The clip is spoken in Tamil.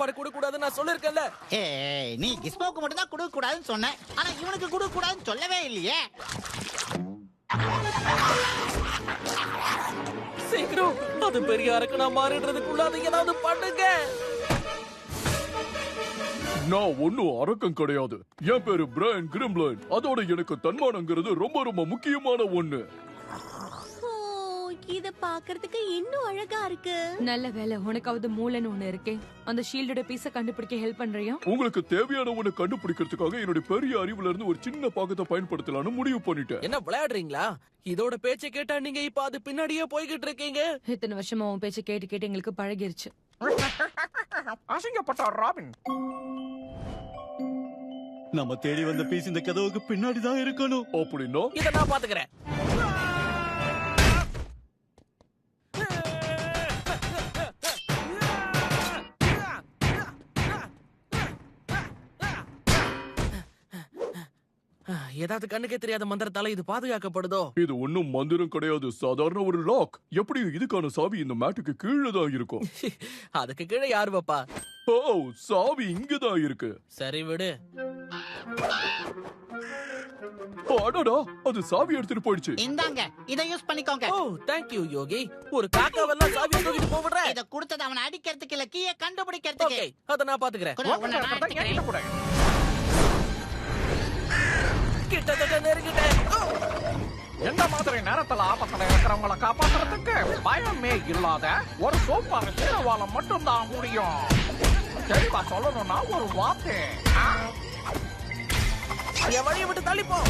சாப்பாடு கொடுக்க கூடாதுன்னு நான் சொல்லிருக்கேன்ல. ஏய், நீ கிஸ்மோக்கு மட்டும் தான் கொடுக்க கூடாதுன்னு சொன்ன. ஆனா இவனுக்கு கொடுக்க கூடாதுன்னு சொல்லவே இல்லையே. சீக்கிரம் அது பெரிய அரக்கனா மாறிடுறதுக்குள்ள அதை ஏதாவது பண்ணுங்க. நான் ஒன்னும் அரக்கம் கிடையாது. என் பேரு பிரையன் கிரிம்லைன். அதோட எனக்கு தன்மானங்கிறது ரொம்ப ரொம்ப முக்கியமான ஒண்ணு. இத பாக்குறதுக்கு இன்னும் அழகா இருக்கு. நல்ல வேலை, உனக்காவது மூளைன்னு ஒண்ணு இருக்கே. அந்த ஷீல்டோட பீஸ கண்டுபிடிக்க ஹெல்ப் பண்றியா? உங்களுக்கு தேவையான ஒண்ணு கண்டுபிடிக்கிறதுக்காக என்னுடைய பெரிய அறிவுல இருந்து ஒரு சின்ன பாகத்தை பயன்படுத்தலாம்னு முடிவு பண்ணிட்டேன். என்ன விளையாடுறீங்களா? இதோட பேச்சை கேட்டா நீங்க இப்ப அது பின்னாடியே போய்கிட்டு இருக்கீங்க. இத்தனை வருஷமா உன் பேச்சை கேட்டு கேட்டு எங்களுக்கு பழகிருச்சு. அசிங்கப்பட்ட ராபின். நம்ம தேடி வந்த பீஸ் இந்த கதவுக்கு பின்னாடி தான் இருக்கணும். அப்படின்னா இத நான் பாத்துக்கிறேன். ஏதாவது கண்ணுக்கே தெரியாத மந்திரத்தால இது பாதுகாக்கப்படுதோ? இது ஒன்னும் மந்திரம் கிடையாது, சாதாரண ஒரு லாக். எப்படியும் இதுக்கான சாவி இந்த மேட்டுக்கு கீழே தான் இருக்கும். அதுக்கு கீழே யாரு பாப்பா? ஓ, சாவி இங்கதான் இருக்கு. சரி விடு. அடடா, அது சாவி எடுத்துட்டு போயிடுச்சு. இந்தாங்க, இத யூஸ் பண்ணிக்கோங்க. ஓ, தேங்க் யூ யோகி. ஒரு காக்காவெல்லாம் சாவியை தூக்கிட்டு போடுற. இத கொடுத்தது அவனை அடிக்கிறதுக்கு இல்ல, கீயை கண்டுபிடிக்கிறதுக்கு. ஓகே, அத நான் பாத்துக்கிறேன். கிட்டத்தட்ட நெருங்கிட்டேன். எந்த மாதிரி நேரத்துல ஆபத்துல இருக்கிறவங்களை காப்பாத்துறதுக்கு பயமே இல்லாத ஒரு சூப்பர் ஹீரோவால மட்டும்தான் முடியும். தெளிவா சொல்லணும்னா ஒரு வார்த்தை. என் வழியை விட்டு தள்ளிப்போ.